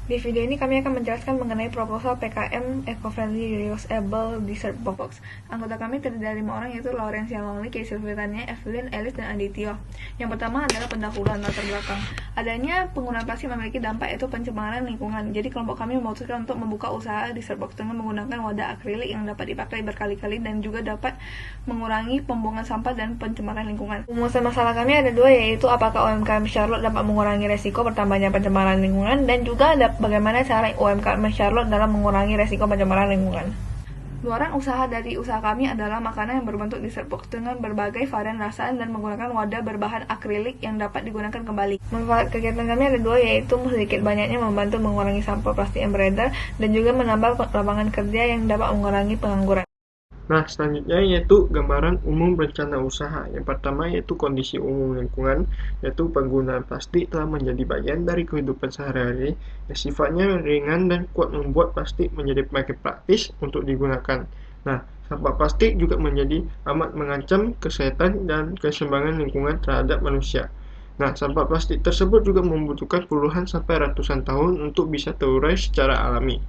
Di video ini kami akan menjelaskan mengenai proposal PKM Eco-Friendly Reusable Dessert Box. Anggota kami terdiri dari 5 orang, yaitu Laurencia Longli, Casey Fitania, Evelyn, Elis, dan Adityo. Yang pertama adalah pendahuluan latar belakang. Adanya penggunaan plastik memiliki dampak, yaitu pencemaran lingkungan. Jadi kelompok kami memutuskan untuk membuka usaha dessert box dengan menggunakan wadah akrilik yang dapat dipakai berkali-kali dan juga dapat mengurangi pembuangan sampah dan pencemaran lingkungan. Rumusan masalah kami ada dua, yaitu apakah UMKM Charlotte dapat mengurangi resiko bertambahnya pencemaran lingkungan, dan juga bagaimana cara UMKM Charlotte dalam mengurangi resiko pencemaran lingkungan. Luaran usaha dari usaha kami adalah makanan yang berbentuk dessert box dengan berbagai varian rasa dan menggunakan wadah berbahan akrilik yang dapat digunakan kembali. Manfaat kegiatan kami ada dua, yaitu sedikit banyaknya membantu mengurangi sampah plastik yang beredar dan juga menambah lapangan kerja yang dapat mengurangi pengangguran. Nah, selanjutnya yaitu gambaran umum rencana usaha. Yang pertama yaitu kondisi umum lingkungan, yaitu penggunaan plastik telah menjadi bagian dari kehidupan sehari-hari yang sifatnya ringan dan kuat membuat plastik menjadi makin praktis untuk digunakan. Nah, sampah plastik juga menjadi amat mengancam kesehatan dan keseimbangan lingkungan terhadap manusia. Nah, sampah plastik tersebut juga membutuhkan puluhan sampai ratusan tahun untuk bisa terurai secara alami.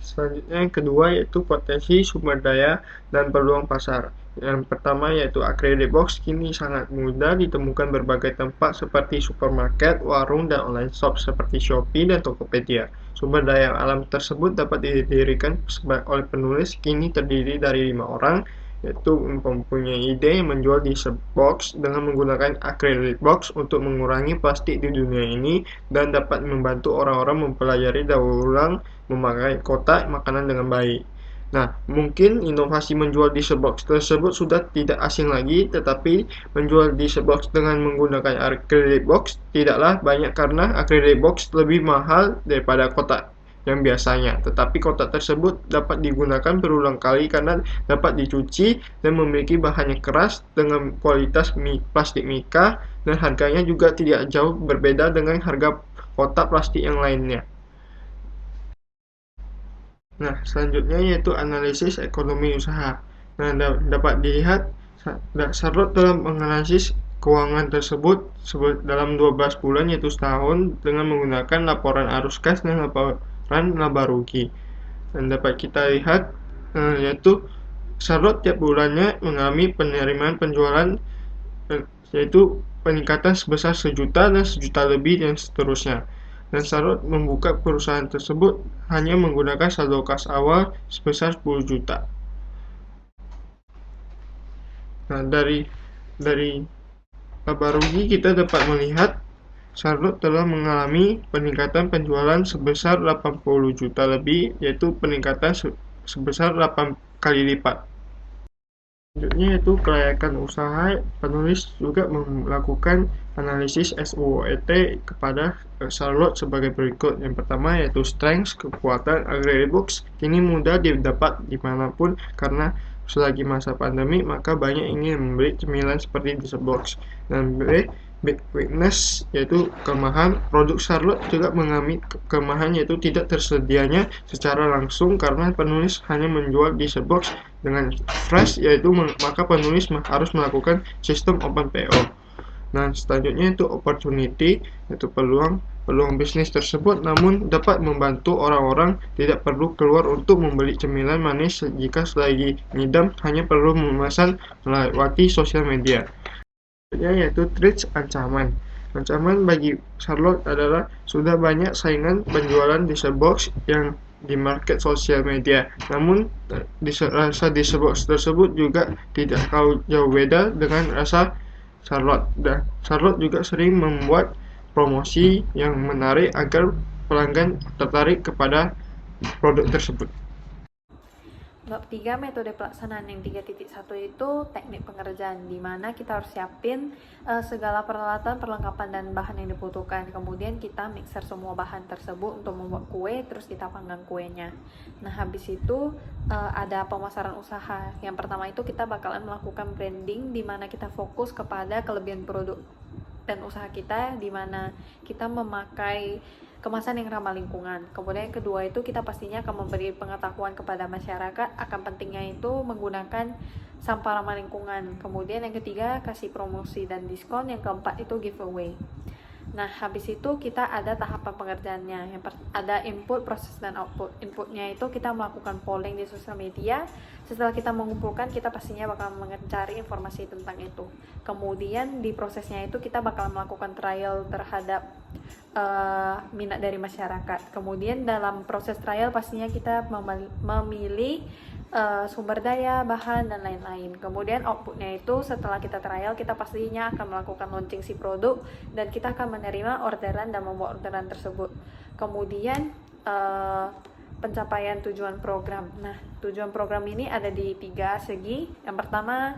Selanjutnya yang kedua yaitu potensi sumber daya dan peluang pasar. Yang pertama yaitu acrylic box kini sangat mudah ditemukan berbagai tempat seperti supermarket, warung, dan online shop seperti Shopee dan Tokopedia. Sumber daya alam tersebut dapat didirikan oleh penulis kini terdiri dari 5 orang, yaitu mempunyai ide yang menjual dessert box dengan menggunakan acrylic box untuk mengurangi plastik di dunia ini dan dapat membantu orang-orang mempelajari daur ulang memakai kotak makanan dengan baik. Nah, mungkin inovasi menjual dessert box tersebut sudah tidak asing lagi, tetapi menjual dessert box dengan menggunakan acrylic box tidaklah banyak karena acrylic box lebih mahal daripada kotak yang biasanya. Tetapi kotak tersebut dapat digunakan berulang kali karena dapat dicuci dan memiliki bahan yang keras dengan kualitas plastik mika dan harganya juga tidak jauh berbeda dengan harga kotak plastik yang lainnya. Nah, selanjutnya yaitu analisis ekonomi usaha. Nah, dapat dilihat Charlotte telah menganalisis keuangan tersebut dalam 12 bulan yaitu setahun dengan menggunakan laporan arus kas dan laporan laba rugi. Dan dapat kita lihat yaitu Charlotte tiap bulannya mengalami penerimaan penjualan yaitu peningkatan sebesar 1 juta dan 1 juta lebih dan seterusnya. Dan Charlotte membuka perusahaan tersebut hanya menggunakan saldo kas awal sebesar 10 juta. Nah, dari laba rugi kita dapat melihat Charlotte telah mengalami peningkatan penjualan sebesar 80 juta lebih, yaitu peningkatan sebesar 8 kali lipat. Selanjutnya yaitu kelayakan usaha. Penulis juga melakukan analisis SWOT kepada Charlotte sebagai berikut. Yang pertama yaitu strength, kekuatan acrylic box kini mudah didapat dimanapun karena selagi masa pandemi maka banyak ingin membeli cemilan seperti dessert box. Dan B, weakness yaitu kelemahan. Produk Charlotte juga mengalami kelemahan yaitu tidak tersedianya secara langsung karena penulis hanya menjual dessert box dengan fresh, yaitu maka penulis harus melakukan sistem open PO. Nah, selanjutnya itu opportunity, yaitu peluang bisnis tersebut namun dapat membantu orang-orang tidak perlu keluar untuk membeli cemilan manis jika selagi ngidam hanya perlu memesan melewati sosial media. Selanjutnya yaitu threats, ancaman. Ancaman bagi Charlotte adalah sudah banyak saingan penjualan dessert box yang di market sosial media. Namun rasa dessert box tersebut juga tidak jauh beda dengan rasa Charlotte. Dan Charlotte juga sering membuat promosi yang menarik agar pelanggan tertarik kepada produk tersebut. Bab 3 metode pelaksanaan yang 3.1 itu teknik pengerjaan, di mana kita harus siapin segala peralatan, perlengkapan dan bahan yang dibutuhkan. Kemudian kita mixer semua bahan tersebut untuk membuat kue, terus kita panggang kuenya. Nah, habis itu ada pemasaran usaha. Yang pertama itu kita bakalan melakukan branding, di mana kita fokus kepada kelebihan produk dan usaha kita, di mana kita memakai kemasan yang ramah lingkungan. Kemudian yang kedua itu kita pastinya akan memberi pengetahuan kepada masyarakat akan pentingnya itu menggunakan sampah ramah lingkungan. Kemudian yang ketiga kasih promosi dan diskon. Yang keempat itu giveaway. Nah, habis itu kita ada tahapan pengerjaannya. Ada input, proses, dan output. Inputnya itu kita melakukan polling di sosial media. Setelah kita mengumpulkan, kita pastinya bakal mencari informasi tentang itu. Kemudian di prosesnya itu kita bakal melakukan trial terhadap minat dari masyarakat. Kemudian dalam proses trial pastinya kita memilih sumber daya, bahan, dan lain-lain. Kemudian outputnya itu setelah kita trial, kita pastinya akan melakukan launching si produk dan kita akan menerima orderan dan membawa orderan tersebut. Kemudian pencapaian tujuan program. Nah, tujuan program ini ada di 3 segi. Yang pertama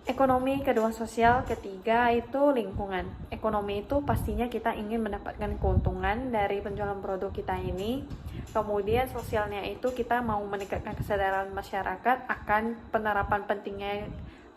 ekonomi, kedua sosial, ketiga itu lingkungan. Ekonomi itu pastinya kita ingin mendapatkan keuntungan dari penjualan produk kita ini. Kemudian sosialnya itu kita mau meningkatkan kesadaran masyarakat akan penerapan pentingnya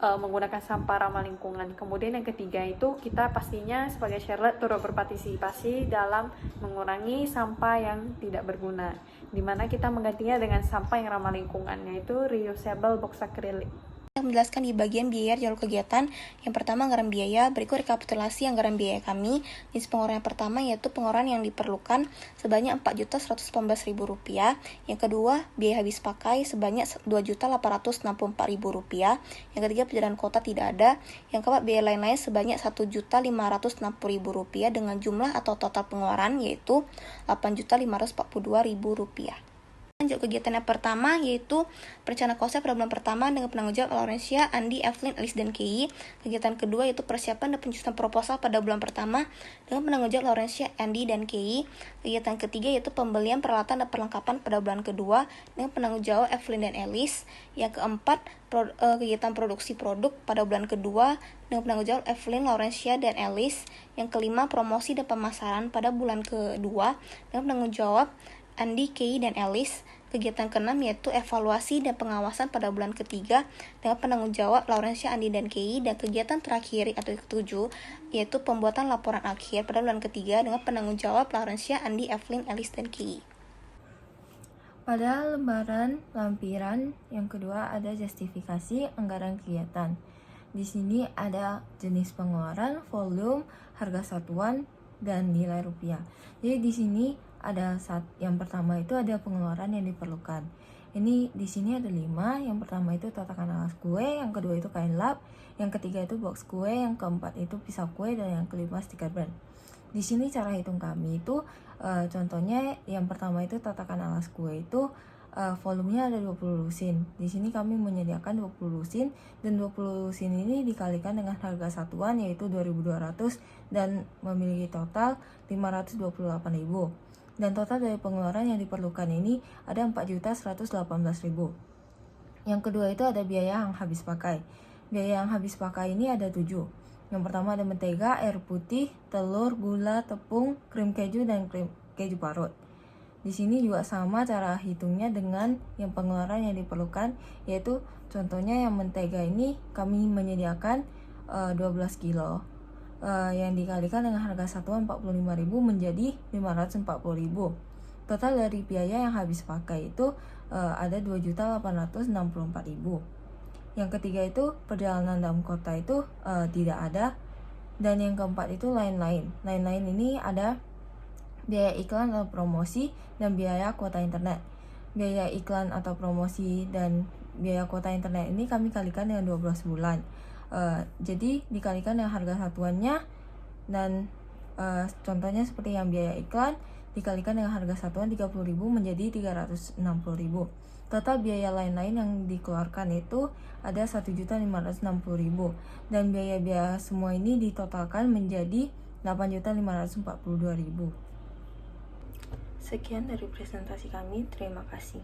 menggunakan sampah ramah lingkungan. Kemudian yang ketiga itu kita pastinya sebagai Charlotte turut berpartisipasi dalam mengurangi sampah yang tidak berguna, dimana kita menggantinya dengan sampah yang ramah lingkungan, yaitu reusable box acrylic. Menjelaskan di bagian biaya jalur kegiatan. Yang pertama, anggaran biaya. Berikut rekapitulasi anggaran biaya kami. Jenis pengeluaran yang pertama yaitu pengeluaran yang diperlukan sebanyak Rp4.118.000. Yang kedua, biaya habis pakai sebanyak Rp2.864.000. Yang ketiga, perjalanan kota tidak ada. Yang keempat, biaya lain-lain sebanyak Rp1.560.000 dengan jumlah atau total pengeluaran yaitu Rp8.542.000. Lanjut kegiatan yang pertama yaitu perencanaan konsep pada bulan pertama dengan penanggung jawab Laurencia, Andi, Evelyn, Alice, dan Kei. Kegiatan kedua yaitu persiapan dan penyusunan proposal pada bulan pertama dengan penanggung jawab Laurencia, Andi, dan Kei. Kegiatan ketiga yaitu pembelian peralatan dan perlengkapan pada bulan kedua dengan penanggung jawab Evelyn dan Alice. Yang keempat, kegiatan produksi produk pada bulan kedua dengan penanggung jawab Evelyn, Laurencia, dan Alice. Yang kelima, promosi dan pemasaran pada bulan kedua dengan penanggung jawab Andi, Kei, dan Alice. Kegiatan keenam yaitu evaluasi dan pengawasan pada bulan ketiga dengan penanggung jawab Laurencia, Andi, dan Kei. Dan kegiatan terakhir atau ketujuh yaitu pembuatan laporan akhir pada bulan ketiga dengan penanggung jawab Laurencia, Andi, Evelyn, Alice, dan Kei. Pada lembaran lampiran yang kedua ada justifikasi anggaran kegiatan. Di sini ada jenis pengeluaran, volume, harga satuan, dan nilai rupiah. Jadi di sini ada yang pertama itu ada pengeluaran yang diperlukan. Ini di sini ada 5. Yang pertama itu tatakan alas kue, yang kedua itu kain lap, yang ketiga itu box kue, yang keempat itu pisau kue, dan yang kelima stiker brand. Di sini cara hitung kami itu contohnya yang pertama itu tatakan alas kue itu volumenya ada 20 lusin. Di sini kami menyediakan 20 lusin dan 20 lusin ini dikalikan dengan harga satuan yaitu 2.200 dan memiliki total 528.000. Dan total dari pengeluaran yang diperlukan ini ada 4.118.000. Yang kedua itu ada biaya yang habis pakai. Biaya yang habis pakai ini ada 7. Yang pertama ada mentega, air putih, telur, gula, tepung, krim keju, dan krim keju parut. Di sini juga sama cara hitungnya dengan yang pengeluaran yang diperlukan, yaitu contohnya yang mentega ini kami menyediakan 12 kilo. Yang dikalikan dengan harga satuan 45.000 menjadi 540.000. Total dari biaya yang habis pakai itu ada 2.864.000. Yang ketiga itu perjalanan dalam kota itu tidak ada. Dan yang keempat itu lain-lain. Lain-lain ini ada biaya iklan atau promosi dan biaya kuota internet. Biaya iklan atau promosi dan biaya kuota internet ini kami kalikan dengan 12 bulan. Jadi dikalikan dengan harga satuannya dan contohnya seperti yang biaya iklan dikalikan dengan harga satuan 30.000 menjadi 360.000. Total biaya lain-lain yang dikeluarkan itu ada 1.560.000 dan biaya-biaya semua ini ditotalkan menjadi 8.542.000. Sekian dari presentasi kami, terima kasih.